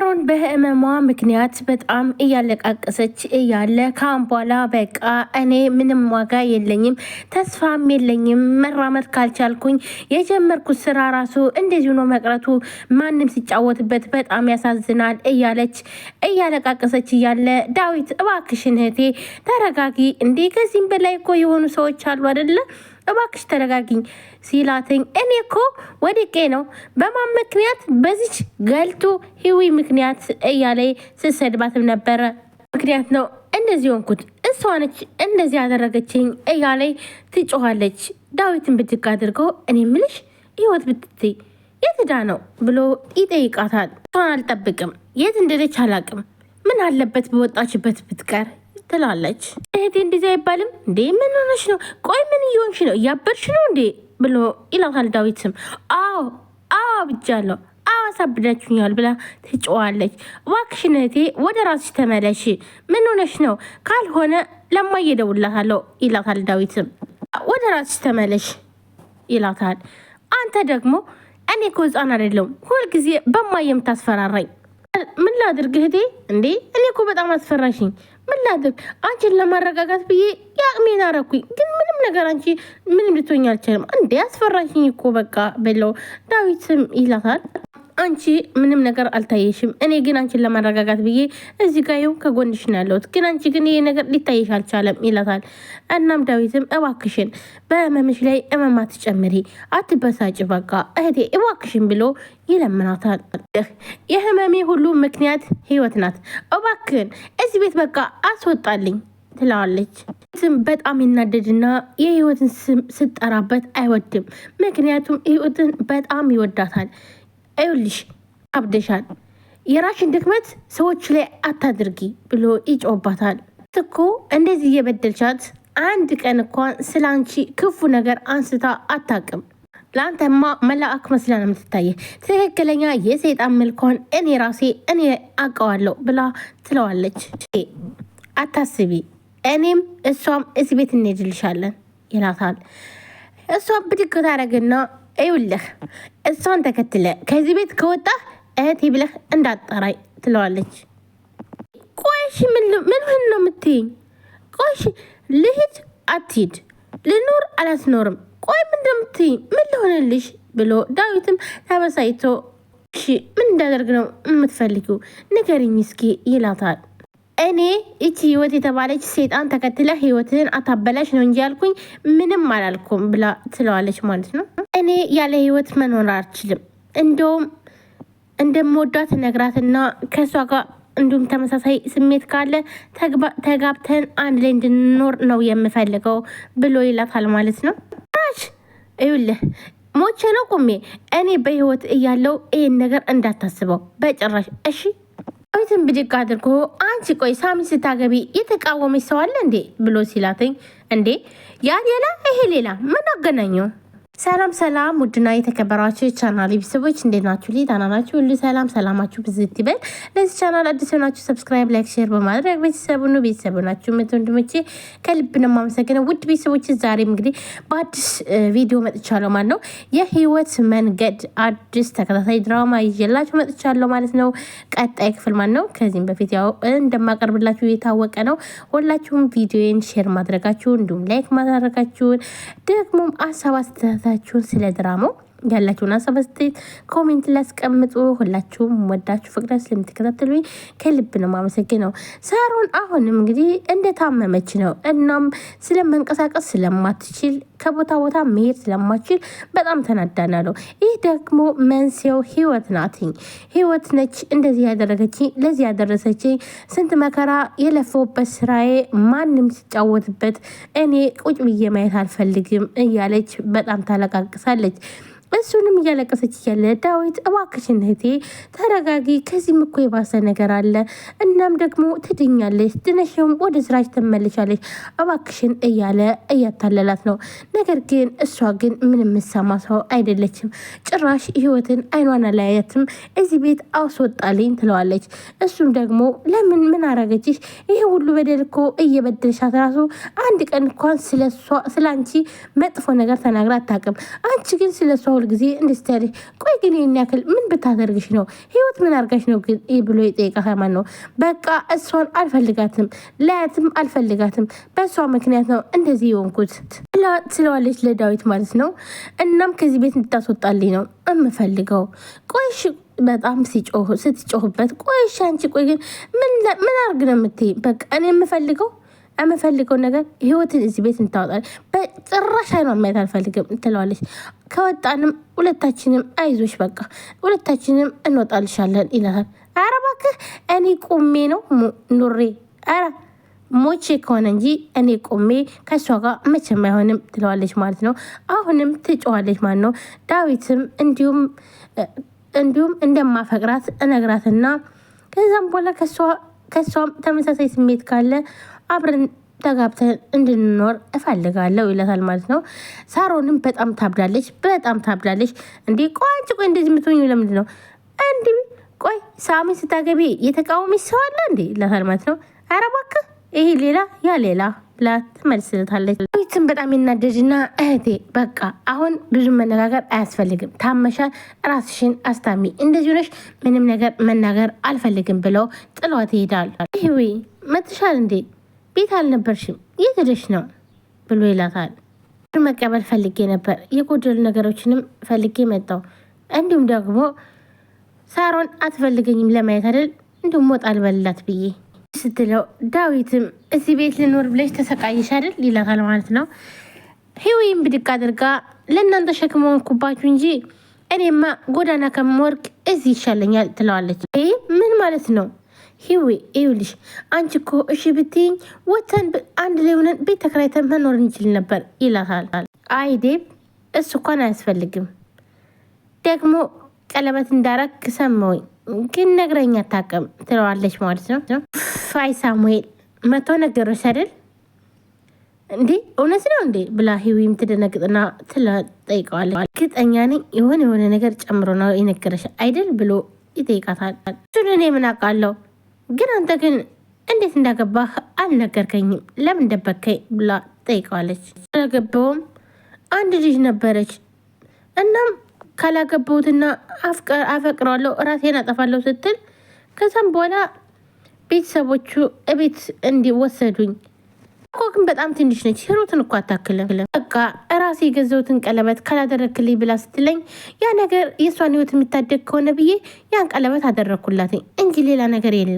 ሳሮን በህመሟ ምክንያት በጣም እያለቃቀሰች እያለ ካሁን በኋላ በቃ እኔ ምንም ዋጋ የለኝም፣ ተስፋም የለኝም፣ መራመድ ካልቻልኩኝ የጀመርኩት ስራ ራሱ እንደዚሁ ነው መቅረቱ፣ ማንም ሲጫወትበት በጣም ያሳዝናል እያለች እያለቃቀሰች እያለ ዳዊት እባክሽን እህቴ ተረጋጊ፣ እንዴ ከዚህም በላይ እኮ የሆኑ ሰዎች አሉ አይደለ? እባክሽ ተረጋጊኝ ሲላትኝ እኔ እኮ ወድቄ ነው በማን ምክንያት በዚች ገልቱ ህዊ ምክንያት እያለ ስሰድባትም ነበረ። ምክንያት ነው እንደዚህ ሆንኩት፣ እሷ ነች እንደዚህ ያደረገችኝ እያለ ትጮኻለች። ዳዊትን ብድግ አድርገው እኔ ምልሽ ህይወት ብትትይ የት ሄዳ ነው ብሎ ይጠይቃታል። እሷን አልጠብቅም፣ የት እንደደች አላቅም፣ ምን አለበት በወጣችበት ብትቀር ትላለች። እህቴ እንደዚህ አይባልም እንዴ? ምን ሆነሽ ነው? ቆይ ምን እየሆንሽ ነው? እያበድሽ ነው እንዴ ብሎ ይላታል ዳዊት ስም። አዎ ብቻለሁ፣ አሳብዳችሁኛል ብላ ትጮዋለች። እባክሽን እህቴ ወደ ራስሽ ተመለሽ፣ ምን ሆነሽ ነው? ካልሆነ ለማየ እደውልላታለሁ ይላታል ዳዊት ስም። ወደ ራስሽ ተመለሽ ይላታል። አንተ ደግሞ እኔ እኮ ህፃን አይደለሁም ሁልጊዜ በማየ የምታስፈራራኝ። ምን ላድርግ እህቴ? እንዴ እኔ እኮ በጣም አስፈራሽኝ። ምን ላድርግ? አንቺን ለማረጋጋት ብዬ የአቅሜን አረኩኝ፣ ግን ምንም ነገር አንቺ ምንም ልትሆኝ አልችልም። እንዴ አስፈራሽኝ እኮ በቃ ብለው ዳዊትም ይላታል። አንቺ ምንም ነገር አልታየሽም፣ እኔ ግን አንቺን ለማረጋጋት ብዬ እዚህ ጋር ይኸው ከጎንሽ ነው ያለሁት፣ ግን አንቺ ግን ይሄ ነገር ሊታየሽ አልቻለም ይላታል። እናም ዳዊትም እባክሽን በህመምሽ ላይ እመም አትጨምሪ፣ አትበሳጭ፣ በቃ እህቴ እባክሽን ብሎ ይለምናታል። የህመሜ ሁሉ ምክንያት ህይወት ናት፣ እባክን እዚህ ቤት በቃ አስወጣልኝ ትለዋለች። በጣም ይናደድና የህይወትን ስም ስጠራበት አይወድም፣ ምክንያቱም ህይወትን በጣም ይወዳታል። አይውልሽ አብደሻል፣ የራሽን ድክመት ሰዎች ላይ አታድርጊ ብሎ ይጮባታል። እኮ እንደዚህ እየበደልቻት አንድ ቀን እንኳን ስለ አንቺ ክፉ ነገር አንስታ አታቅም። ለአንተማ መላእክ መስላ ነው የምትታየ፣ ትክክለኛ የሰይጣን መልኳን እኔ ራሴ እኔ አውቀዋለሁ ብላ ትለዋለች። አታስቢ፣ እኔም እሷም እዚህ ቤት እንሄድልሻለን ይላታል። እሷም ብድግ ታደርግና ይውልህ እሷን ተከትለ ከዚህ ቤት ከወጣህ እህቴ ብለህ እንዳጠራይ ትለዋለች። ቆይሽ ምን ነው የምትይኝ? ቆይሽ ልሂድ አትሂድ፣ ልኖር አላስኖርም፣ ቆይ ምን እንደምትይኝ ምን ልሆንልሽ ብሎ ዳዊትም ተበሳይቶ እሺ ምን እንዳደርግ ነው የምትፈልጊው ንገሪኝ እስኪ ይላታል። እኔ እቺ ህይወት የተባለች ሴጣን ተከትለ ህይወትን አታበላሽ ነው እንጂ ያልኩኝ ምንም አላልኩም ብላ ትለዋለች ማለት ነው። እኔ ያለ ህይወት መኖር አልችልም፣ እንደውም እንደምወዳት ነግራትና ከእሷ ጋር እንዲሁም ተመሳሳይ ስሜት ካለ ተጋብተን አንድ ላይ እንድንኖር ነው የምፈልገው ብሎ ይላታል ማለት ነው። ራሽ ይኸውልህ ሞቼ ነው ቁሜ እኔ በህይወት እያለው ይህን ነገር እንዳታስበው በጭራሽ እሺ። ዳዊትን ብድግ አድርጎ አንቺ ቆይ ሳሚ ስታገቢ የተቃወመች ሰው አለ እንዴ ብሎ ሲላትኝ እንዴ ያ ሌላ ይሄ ሌላ ምን አገናኘው? ሰላም ውድና የተከበራችሁ የቻናል ቤተሰቦች እንዴት ናችሁ? ደህና ናችሁ? ሁሉ ሰላማችሁ ብዝት ይበል። ለዚህ ቻናል አዲስ ሆናችሁ ሰብስክራይብ፣ ላይክ፣ ሼር በማድረግ ቤተሰቡ ናችሁ ወንድሞቼ ከልብ ነው የማመሰግነው። ውድ ቤተሰቦች ዛሬም እንግዲህ በአዲስ ቪዲዮ መጥቻለሁ ማለት ነው። የህይወት መንገድ አዲስ ተከታታይ ድራማ ይዤላችሁ መጥቻለሁ ማለት ነው። ቀጣይ ክፍል ማለት ነው። ከዚህም በፊት ያው እንደማቀርብላችሁ የታወቀ ነው። ሁላችሁም ቪዲዮን ሼር ማድረጋችሁ እንዲሁም ላይክ ማድረጋችሁን ደግሞም አሳባስተ ስለ ድራማው ያላችሁን ሀሳብ አስተያየት ኮሜንት ላይ አስቀምጡ። ሁላችሁም ወዳችሁ ፍቅራችሁ ስለምትከታተሉኝ ከልብ ነው የማመሰግነው። ሳሮን አሁንም እንግዲህ እንደታመመች ነው። እናም ስለመንቀሳቀስ ስለማትችል ከቦታ ቦታ መሄድ ስለማትችል በጣም ተናዳና ነው። ይህ ደግሞ መንስኤው ህይወት ናትኝ። ህይወት ነች እንደዚህ ያደረገችኝ፣ ለዚህ ያደረሰችኝ። ስንት መከራ የለፈውበት ስራዬ ማንም ሲጫወትበት እኔ ቁጭ ብዬ ማየት አልፈልግም እያለች በጣም ታለቃቅሳለች። እሱንም እያለቀሰች እያለ ዳዊት እባክሽን እህቴ ተረጋጊ፣ ከዚህም እኮ የባሰ ነገር አለ፣ እናም ደግሞ ትድኛለች፣ ድነሽም ወደ ስራች ትመልሻለች፣ እባክሽን እያለ እያታለላት ነው። ነገር ግን እሷ ግን ምንም የምትሰማ ሰው አይደለችም። ጭራሽ ህይወትን አይኗን አላያትም። እዚህ ቤት አስወጣልኝ ትለዋለች። እሱም ደግሞ ለምን ምን አረገችሽ? ይሄ ሁሉ በደል እኮ እየበደልሻት ራሱ አንድ ቀን እንኳን ስለ አንቺ መጥፎ ነገር ተናግራ አታውቅም። አንቺ ግን ስለሷ ሁል ጊዜ እንድስተሪ ቆይ ግን ያክል ምን ብታደርግሽ ነው ህይወት ምን አርጋሽ ነው ግን ብሎ ይጠይቃታል ማለት ነው። በቃ እሷን አልፈልጋትም ላያትም አልፈልጋትም በእሷ ምክንያት ነው እንደዚህ የሆንኩት ስለዋለች ለዳዊት ማለት ነው። እናም ከዚህ ቤት እንድታስወጣልኝ ነው የምፈልገው። ቆይሽ በጣም ስትጮህበት ቆይሽ አንቺ ቆይ ግን ምን አርግ ነው የምትይ? በቃ እኔ የምፈልገው ነገር ህይወትን እዚህ ቤት እንታወጣል በጭራሽ አይኗን ማየት አልፈልግም ትለዋለች። ከወጣንም ሁለታችንም አይዞሽ በቃ ሁለታችንም እንወጣልሻለን ይላታል። ኧረ እባክህ እኔ ቁሜ ነው ኑሬ ኧረ ሞቼ ከሆነ እንጂ እኔ ቆሜ ከእሷ ጋር መቼም አይሆንም ትለዋለች ማለት ነው። አሁንም ትጮዋለች ማለት ነው። ዳዊትም እንዲሁም እንደማፈቅራት እነግራትና ከዛም በኋላ ከእሷም ተመሳሳይ ስሜት ካለ አብረን ተጋብተን እንድንኖር እፈልጋለሁ ይላታል ማለት ነው። ሳሮንም በጣም ታብዳለች። እንዴ ቆይ አንቺ ቆይ እንደዚህ የምትሆኝ ለምንድን ነው? እንዲ ቆይ ሳሚ ስታገቢ የተቃወሚሽ ሰው አለ እንዴ ይላታል ማለት ነው። ኧረ እባክህ ይሄ ሌላ ያ ሌላ ብላ ትመልስለታለች። ዳዊትም በጣም ይናደድና እህቴ በቃ አሁን ብዙ መነጋገር አያስፈልግም፣ ታመሻል፣ ራስሽን አስታሚ፣ እንደዚህ ሆነሽ ምንም ነገር መናገር አልፈልግም ብለው ጥሏት ይሄዳል። ይሄ መጥሻል እንዴ ቤት አልነበርሽም የት ሄደሽ ነው ብሎ ይላታል። መቀበል ፈልጌ ነበር የጎደሉ ነገሮችንም ፈልጌ መጣው። እንዲሁም ደግሞ ሳሮን አትፈልገኝም ለማየት አይደል እንዲሁም ወጣ አልበላት ብዬ ስትለው ዳዊትም እዚህ ቤት ልኖር ብለሽ ተሰቃይሽ አይደል ይላታል ማለት ነው። ህይወይም ብድቅ አድርጋ ለእናንተ ሸክም ሆንኩባችሁ እንጂ እኔማ ጎዳና ከምወርቅ እዚህ ይሻለኛል ትለዋለች። ምን ማለት ነው? ህይወ ይኸውልሽ አንቺ እኮ እሺ ብትይኝ ወተን አንድ ላይ ሆነን ቤት ተከራይተን መኖር እንችል ነበር ይላታል። አይ ዴብ እሱ እንኳን አያስፈልግም ደግሞ ቀለበት እንዳረግ ሰማሁኝ ግን ነግረኛ አታውቅም ትለዋለች ማለት ነው። ፋይ ሳሙኤል መቶ ነገሮች አይደል እንዴ እውነት ነው እንዴ ብላ ህይወይም ትደነግጥና ትጠይቀዋለች። እርግጠኛ ነኝ የሆነ ነገር ጨምሮ ነው የነገረሽ አይደል ብሎ ይጠይቃታል። እሱን እኔ ምን አውቃለሁ ግን አንተ ግን እንዴት እንዳገባህ አልነገርከኝም ለምን ደበከኝ ብላ ጠይቀዋለች። አላገባውም አንድ ልጅ ነበረች እናም ካላገባሁትና አፈቅረዋለሁ ራሴን አጠፋለሁ ስትል ከዛም በኋላ ቤተሰቦቹ እቤት እንዲወሰዱኝ እኮ ግን በጣም ትንሽ ነች ሂሩትን እኮ አታክልም። በቃ ራሴ የገዘውትን ቀለበት ካላደረክልኝ ብላ ስትለኝ ያ ነገር የእሷን ህይወት የሚታደግ ከሆነ ብዬ ያን ቀለበት አደረግኩላት እንጂ ሌላ ነገር የለም።